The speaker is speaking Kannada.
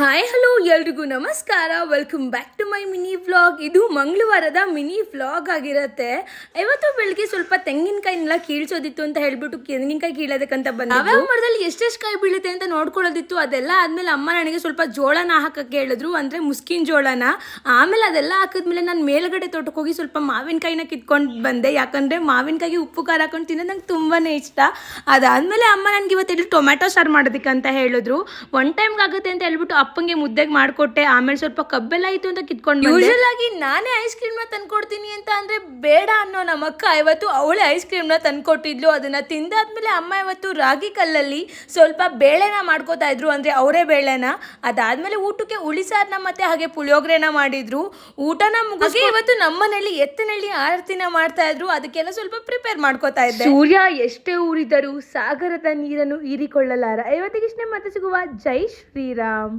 ಹಾಯ್ ಹಲೋ ಎಲ್ರಿಗೂ ನಮಸ್ಕಾರ. Welcome back to my mini vlog. ಇದು ಮಂಗಳವಾರದ ಮಿನಿ ವ್ಲಾಗ್ ಆಗಿರುತ್ತೆ. ಇವತ್ತು ಬೆಳಗ್ಗೆ ಸ್ವಲ್ಪ ತೆಂಗಿನಕಾಯಿನೆಲ್ಲ ಕೀಳ್ಸೋದಿತ್ತು ಅಂತ ಹೇಳ್ಬಿಟ್ಟು ತೆಂಗಿನಕಾಯಿ ಕೀಳೋದಕ್ಕಂತ ಬಂದೆ. ಯಾವ್ಯಾವ ಮರದಲ್ಲಿ ಎಷ್ಟೆಷ್ಟು ಕಾಯಿ ಬೀಳುತ್ತೆ ಅಂತ ನೋಡ್ಕೊಳ್ಳೋದಿತ್ತು. ಅದೆಲ್ಲ ಆದ್ಮೇಲೆ ಅಮ್ಮ ನನಗೆ ಸ್ವಲ್ಪ ಜೋಳನ ಹಾಕಕ್ಕೆ ಹೇಳಿದ್ರು, ಅಂದರೆ ಮುಸ್ಕಿನ ಜೋಳನ. ಆಮೇಲೆ ಅದೆಲ್ಲ ಹಾಕಿದ್ಮೇಲೆ ನಾನು ಮೇಲ್ಗಡೆ ತೋಟಕ್ಕೆ ಹೋಗಿ ಸ್ವಲ್ಪ ಮಾವಿನಕಾಯಿನ ಕಿತ್ಕೊಂಡು ಬಂದೆ. ಯಾಕಂದರೆ ಮಾವಿನಕಾಯಿಗೆ ಉಪ್ಪು ಖಾರ ಹಾಕೊಂಡು ತಿನ್ನೋದು ನಂಗೆ ತುಂಬಾ ಇಷ್ಟ. ಅದಾದಮೇಲೆ ಅಮ್ಮ ನನಗೆ ಇವತ್ತು ಟೊಮ್ಯಾಟೊ ಸಾರು ಮಾಡೋದಕ್ಕಂತ ಹೇಳಿದ್ರು. ಒನ್ ಟೈಮ್ಗೆ ಆಗುತ್ತೆ ಅಂತ ಹೇಳ್ಬಿಟ್ಟು ಅಪ್ಪಂಗೆ ಮುದ್ದೆಗೆ ಮಾಡಿಕೊಟ್ಟೆ. ಆಮೇಲೆ ಸ್ವಲ್ಪ ಕಬ್ಬೆಲ್ಲ ಇತ್ತು ಅಂತ ಕಿತ್ಕೊಂಡು ಯೂಶಲ್ ಆಗಿ ನಾನೇ ಐಸ್ ಕ್ರೀಮ್ನ ತಂದ್ಕೊಡ್ತೀನಿ ಅಂತ ಅಂದರೆ ಬೇಡ ಅನ್ನೋ ನಮ್ಮ ಅಕ್ಕ ಇವತ್ತು ಅವಳೇ ಐಸ್ ಕ್ರೀಮ್ನ ತಂದ್ಕೊಟ್ಟಿದ್ಲು. ಅದನ್ನು ತಿಂದಾದ್ಮೇಲೆ ಅಮ್ಮ ಇವತ್ತು ರಾಗಿ ಕಲ್ಲಲ್ಲಿ ಸ್ವಲ್ಪ ಬೇಳೆನ ಮಾಡ್ಕೋತಾ ಇದ್ರು, ಅಂದರೆ ಅವರೇ ಬೇಳೆನ. ಅದಾದಮೇಲೆ ಊಟಕ್ಕೆ ಉಳಿಸಾರನ ಮತ್ತೆ ಹಾಗೆ ಪುಳಿಯೋಗರೆನ ಮಾಡಿದ್ರು. ಊಟನ ಮುಗಿಸಿ ಇವತ್ತು ನಮ್ಮನೇಲಿ ಎತ್ತಿನಳ್ಳಿ ಆರತಿನ ಮಾಡ್ತಾ ಇದ್ರು. ಅದಕ್ಕೆಲ್ಲ ಸ್ವಲ್ಪ ಪ್ರಿಪೇರ್ ಮಾಡ್ಕೋತಾ ಇದ್ದೆ. ಸೂರ್ಯ ಎಷ್ಟೇ ಊರಿದರೂ ಸಾಗರದ ನೀರನ್ನು ಹೀರಿಕೊಳ್ಳಲಾರ. ಇವತ್ತಿಗಿಷ್ಟೇ, ಮತ್ತೆ ಸಿಗುವ. ಜೈ ಶ್ರೀರಾಮ್.